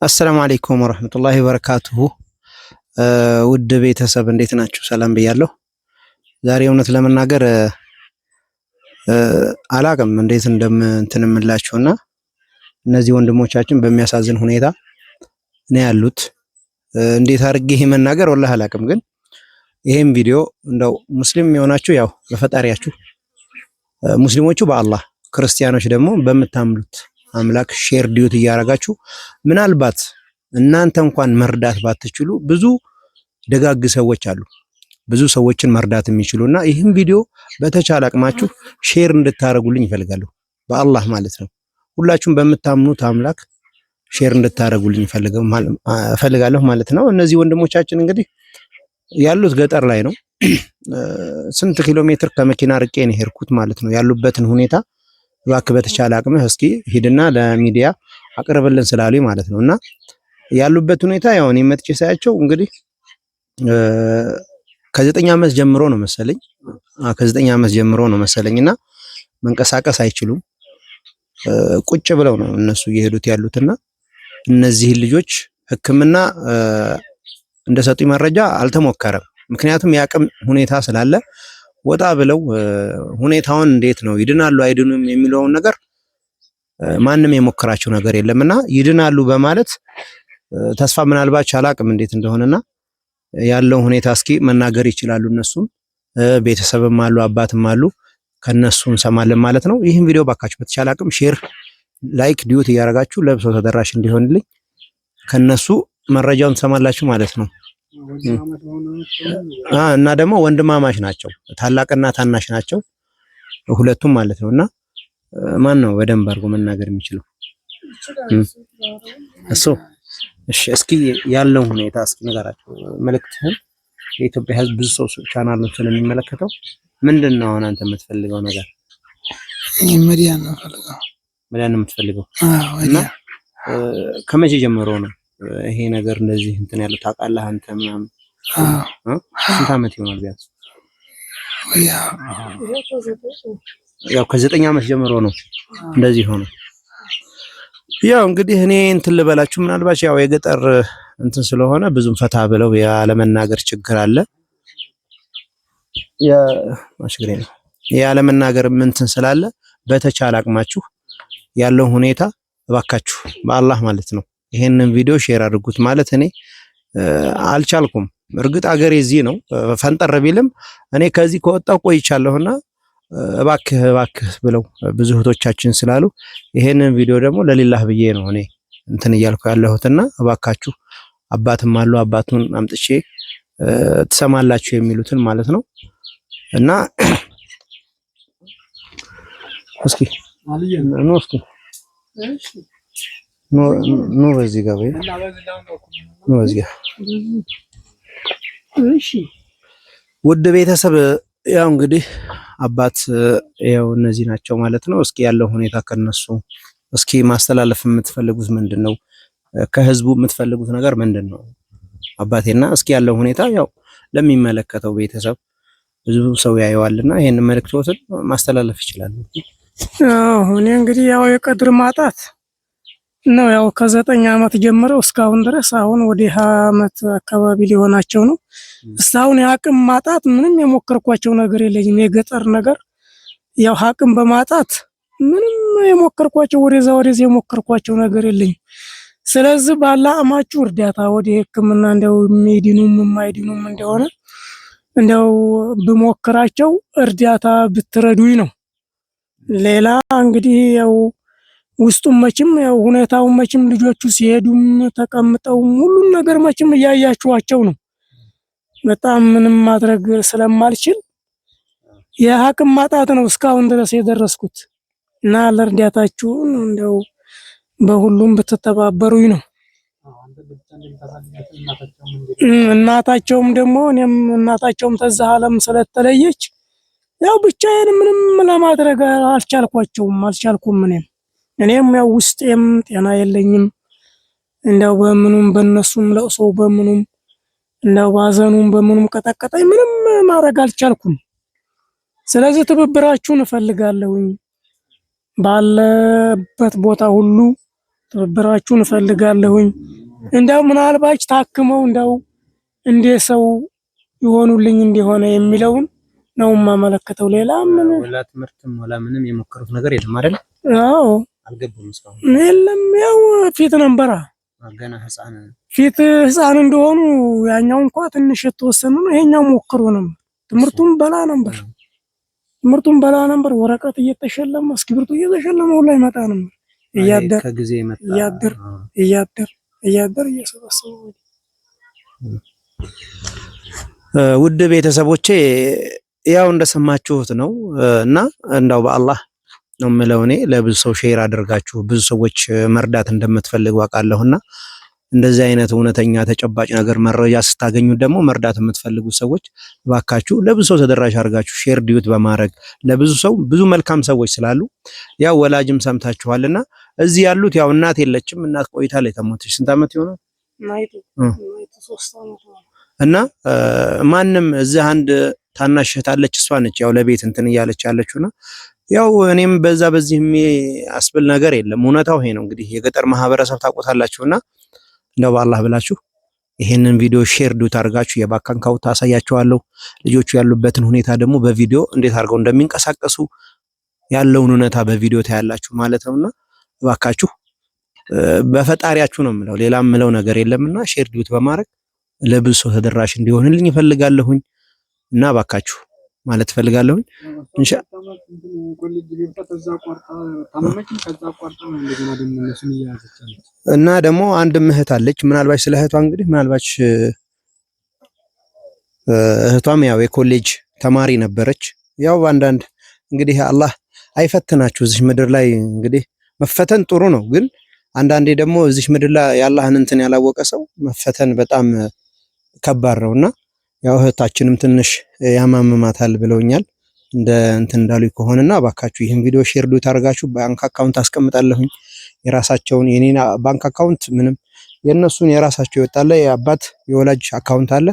አሰላሙ አለይኩም ወራህመቱላሂ ወበረካቱሁ። ውድ ቤተሰብ እንዴት ናችሁ? ሰላም ብያለሁ። ዛሬ እውነት ለመናገር አላቅም እንዴት እንትን እምላችሁና እነዚህ ወንድሞቻችን በሚያሳዝን ሁኔታ ነው ያሉት። እንዴት አድርጌ ይሄ መናገር ወላሂ አላቅም። ግን ይሄም ቪዲዮ እንደው ሙስሊም የሆናችሁ ያው በፈጣሪያችሁ፣ ሙስሊሞቹ በአላህ ክርስቲያኖች ደግሞ በምታምሉት አምላክ ሼር ዲዩት እያረጋችሁ ምናልባት እናንተ እንኳን መርዳት ባትችሉ ብዙ ደጋግ ሰዎች አሉ፣ ብዙ ሰዎችን መርዳት የሚችሉና ይህን ቪዲዮ በተቻለ አቅማችሁ ሼር እንድታረጉልኝ ይፈልጋለሁ። በአላህ ማለት ነው። ሁላችሁም በምታምኑት አምላክ ሼር እንድታረጉልኝ እፈልጋለሁ ማለት ነው። እነዚህ ወንድሞቻችን እንግዲህ ያሉት ገጠር ላይ ነው። ስንት ኪሎ ሜትር ከመኪና ርቄ ነው ሄድኩት ማለት ነው። ያሉበትን ሁኔታ እባክህ በተቻለ አቅምህ እስኪ ሂድና ለሚዲያ አቅርብልን ስላሉኝ ማለት ነው። እና ያሉበት ሁኔታ ያው እኔ መጥቼ ሳያቸው እንግዲህ ከ9 ዓመት ጀምሮ ነው መሰለኝ ከ9 ዓመት ጀምሮ ነው መሰለኝና መንቀሳቀስ አይችሉም። ቁጭ ብለው ነው እነሱ እየሄዱት ያሉትና እነዚህ ልጆች ሕክምና እንደሰጡኝ መረጃ አልተሞከረም። ምክንያቱም የአቅም ሁኔታ ስላለ ወጣ ብለው ሁኔታውን እንዴት ነው ይድናሉ አይድኑም የሚለውን ነገር ማንም የሞከራቸው ነገር የለምና ይድናሉ በማለት ተስፋ ምናልባት አላቅም እንዴት እንደሆነና ያለው ሁኔታ እስኪ መናገር ይችላሉ። እነሱም ቤተሰብም አሉ አባትም አሉ፣ ከነሱ እንሰማለን ማለት ነው። ይህን ቪዲዮ ባካችሁ በተቻለ አቅም ሼር፣ ላይክ፣ ዲዩት እያደረጋችሁ ለብሰው ተደራሽ እንዲሆንልኝ ከነሱ መረጃውን ትሰማላችሁ ማለት ነው። እና ደግሞ ወንድማማች ናቸው፣ ታላቅና ታናሽ ናቸው ሁለቱም ማለት ነውና ማን ነው በደንብ አድርጎ መናገር የሚችለው እሱ? እሺ እስኪ ያለው ሁኔታ እስኪ ንገራቸው። መልእክትህን የኢትዮጵያ ሕዝብ ብዙ ሰው ቻናሉን ስለሚመለከተው ምንድነው አሁን አንተ የምትፈልገው ነገር? መዲያን ነው ፈልገው መዲያን ነው የምትፈልገው? እና ከመቼ ጀምሮ ነው ይሄ ነገር እንደዚህ እንትን ያለው ታውቃለህ አንተ ምናምን? ስንት ዓመት ይሆናል ቢያንስ? ያው ከ9 ዓመት ጀምሮ ነው እንደዚህ ሆነ። ያው እንግዲህ እኔ እንትን ልበላችሁ ምናልባት ያው የገጠር እንትን ስለሆነ ብዙም ፈታ ብለው ያለመናገር ችግር አለ። ማሽግሬ ነው ያለመናገር እንትን ስላለ በተቻለ አቅማችሁ ያለው ሁኔታ እባካችሁ በአላህ ማለት ነው ይሄንን ቪዲዮ ሼር አድርጉት። ማለት እኔ አልቻልኩም። እርግጥ አገሬ እዚህ ነው፣ ፈንጠር ቢልም እኔ ከዚህ ከወጣው ቆይቻለሁና እባክህ እባክህ ብለው ብዙ እህቶቻችን ስላሉ ይሄንን ቪዲዮ ደግሞ ለሌላህ ብዬ ነው እኔ እንትን እያልኩ ያለሁትና እባካችሁ አባትም አሉ አባቱን አምጥቼ ትሰማላችሁ የሚሉትን ማለት ነው። እና እስኪ ኖ በዚህ ጋር ወይ ኖ በዚህ ጋር እሺ። ውድ ቤተሰብ ያው እንግዲህ አባት ያው እነዚህ ናቸው ማለት ነው። እስኪ ያለው ሁኔታ ከነሱ እስኪ ማስተላለፍ የምትፈልጉት ምንድነው? ከህዝቡ የምትፈልጉት ነገር ምንድነው? አባቴና እስኪ ያለው ሁኔታ ያው ለሚመለከተው ቤተሰብ ብዙ ሰው ያየዋልና ይሄን መልእክቶትን ማስተላለፍ ይችላል። እኔ እንግዲህ ያው የቀድር ማጣት ነው። ያው ከ9 ዓመት ጀምረው እስካሁን ድረስ አሁን ወደ 20 ዓመት አካባቢ ሊሆናቸው ነው። እስካሁን የአቅም ማጣት ምንም የሞከርኳቸው ነገር የለኝም። የገጠር ነገር ያው አቅም በማጣት ምንም የሞከርኳቸው ወደዛ የሞከርኳቸው ነገር የለኝም። ስለዚህ ባላ አማችሁ እርዳታ ወደ ሕክምና እንደው የሚድኑም የማይድኑም እንደሆነ እንደው ብሞክራቸው እርዳታ ብትረዱኝ ነው። ሌላ እንግዲህ ያው ውስጡም መቼም ያው ሁኔታውን መቼም ልጆቹ ሲሄዱም ተቀምጠው ሁሉን ነገር መቼም እያያችኋቸው ነው። በጣም ምንም ማድረግ ስለማልችል የአቅም ማጣት ነው እስካሁን ድረስ የደረስኩት እና ለእርዳታችሁ እንደው በሁሉም ብትተባበሩኝ ነው። እናታቸውም ደግሞ እኔም እናታቸውም ተዛ ዓለም ስለተለየች ያው ብቻዬን ምንም ለማድረግ አልቻልኩም። እኔም ያው ውስጤም ጤና የለኝም። እንደው በምኑም በነሱም ለቅሶ በምኑም እንደው ባዘኑም በምኑም ቀጠቀጠኝ። ምንም ማድረግ አልቻልኩም። ስለዚህ ትብብራችሁን እፈልጋለሁኝ። ባለበት ቦታ ሁሉ ትብብራችሁን እፈልጋለሁኝ። እንደው ምናልባት ታክመው እንደው እንደ ሰው ይሆኑልኝ እንደሆነ የሚለውን ነው የማመለከተው። ሌላ ምን ወላ ትምህርትም ወላ ምንም የሞከሩት ነገር የለም አይደል? አዎ አልገቡም እስካሁን የለም። ያው ፊት ነበራ ገና ህፃን ፊት ህፃን እንደሆኑ ያኛው እንኳን ትንሽ የተወሰኑ ነው። ይሄኛው ሞክሮ ነበር። ትምህርቱን በላ ነበር። ወረቀት እየተሸለመ እስክሪብቶ እየተሸለመ ሁላ ይመጣ ነበር። እያደር ከጊዜ መጣ እያደር እየሰበሰበ ውድ ቤተሰቦቼ ያው እንደሰማችሁት ነው እና እንዳው በአላህ ነው የምለው እኔ ለብዙ ሰው ሼር አድርጋችሁ ብዙ ሰዎች መርዳት እንደምትፈልጉ አውቃለሁና እንደዚህ አይነት እውነተኛ ተጨባጭ ነገር መረጃ ስታገኙ ደግሞ መርዳት የምትፈልጉ ሰዎች ባካችሁ ለብዙ ሰው ተደራሽ አድርጋችሁ ሼር ዲዩት በማድረግ ለብዙ ሰው ብዙ መልካም ሰዎች ስላሉ ያው ወላጅም ሰምታችኋልና እዚህ ያሉት ያው እናት የለችም። እናት ቆይታለች ተሞተች። ስንት ዓመት ይሆናል? እና ማንም እዚህ አንድ ታናሽ እህት አለች። እሷ ነች ያው ለቤት እንትን እያለች ያለችውና ያው እኔም በዚህ አስብል ነገር የለም። እውነታው ይሄ ነው። እንግዲህ የገጠር ማህበረሰብ ታውቁታላችሁና እንደው በአላህ ብላችሁ ይሄንን ቪዲዮ ሼር ዱት አድርጋችሁ የባንክ አካውንት አሳያችኋለሁ። ልጆቹ ያሉበትን ሁኔታ ደግሞ በቪዲዮ እንዴት አድርገው እንደሚንቀሳቀሱ ያለውን እውነታ በቪዲዮ ታያላችሁ ማለት ነውና እባካችሁ በፈጣሪያችሁ ነው የምለው፣ ሌላ የምለው ነገር የለምና ሼር ዲዩት በማድረግ ለብዙ ሰው ተደራሽ እንዲሆንልኝ እፈልጋለሁኝ እና እባካችሁ ማለት እፈልጋለሁኝ። እና ደግሞ አንድ እህት አለች። ምናልባት ስለ እህቷ እንግዲህ ምናልባት እህቷም ያው የኮሌጅ ተማሪ ነበረች። ያው አንዳንድ እንግዲህ አላህ አይፈትናችሁ እዚህ ምድር ላይ እንግዲህ መፈተን ጥሩ ነው፣ ግን አንዳንዴ ደግሞ እዚህ ምድር ላይ ያላህን እንትን ያላወቀ ሰው መፈተን በጣም ከባድ ነውና ያው እህታችንም ትንሽ ያማምማታል ብለውኛል እንደ እንትን እንዳሉኝ ከሆነና እባካችሁ ይሄን ቪዲዮ ሼር ዱት አድርጋችሁ ባንክ አካውንት አስቀምጣለሁኝ። የራሳቸውን የኔና ባንክ አካውንት ምንም የነሱን የራሳቸው ይወጣለ የአባት የወላጅ አካውንት አለ።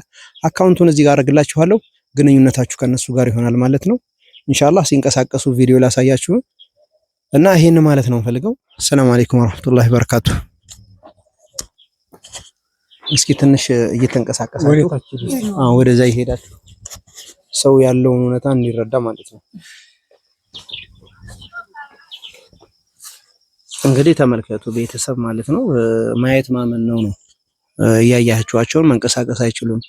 አካውንቱን እዚህ ጋር አድርግላችኋለሁ። ግንኙነታችሁ ከነሱ ጋር ይሆናል ማለት ነው። ኢንሻአላህ ሲንቀሳቀሱ ቪዲዮ ላሳያችሁ እና ይሄን ማለት ነው ፈልገው። ሰላም አለይኩም ወራህመቱላሂ ወበረካቱ። እስኪ ትንሽ እየተንቀሳቀሳችሁ ወደዛ ይሄዳችሁ ሰው ያለውን እውነታ እንዲረዳ ማለት ነው። እንግዲህ ተመልከቱ ቤተሰብ ማለት ነው። ማየት ማመን ነው። እያያችኋቸውን መንቀሳቀስ አይችሉም።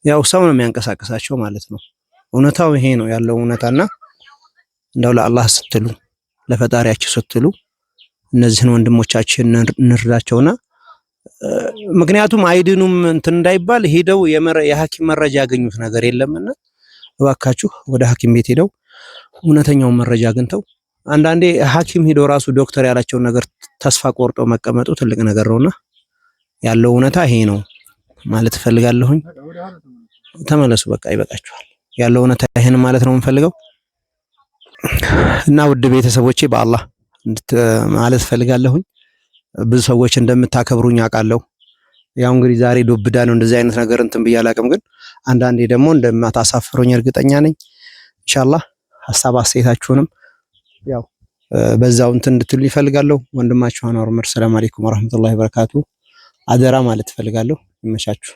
ያው ሰው ነው የሚያንቀሳቀሳቸው ማለት ነው። እውነታው ይሄ ነው ያለው እውነታና እንደው ለአላህ ስትሉ ለፈጣሪያችሁ ስትሉ እነዚህን ወንድሞቻችን እንርዳቸውና ምክንያቱም አይድኑም እንትን እንዳይባል ሄደው የሐኪም መረጃ ያገኙት ነገር የለምና እባካችሁ ወደ ሐኪም ቤት ሄደው እውነተኛውን መረጃ አግኝተው አንዳንዴ ሐኪም ሄዶ ራሱ ዶክተር ያላቸውን ነገር ተስፋ ቆርጦ መቀመጡ ትልቅ ነገር ነውና ያለው እውነታ ይሄ ነው ማለት ፈልጋለሁኝ። ተመለሱ፣ በቃ ይበቃችኋል። ያለው እውነታ ይሄን ማለት ነው የምፈልገው እና ውድ ቤተሰቦቼ በአላህ ማለት ፈልጋለሁኝ። ብዙ ሰዎች እንደምታከብሩኝ አውቃለሁ። ያው እንግዲህ ዛሬ ዶብዳ ነው እንደዚህ አይነት ነገር እንትን ብዬ አላውቅም፣ ግን አንዳንዴ ደግሞ እንደማታሳፍሩኝ እርግጠኛ ነኝ። ኢንሻአላህ ሐሳብ አስተያየታችሁንም ያው በዛው እንትን እንድትሉ ይፈልጋለሁ። ወንድማችሁ አንዋር ዑመር። ሰላም አለይኩም ወራህመቱላሂ ወበረካቱ። አደራ ማለት ፈልጋለሁ። ይመቻችሁ።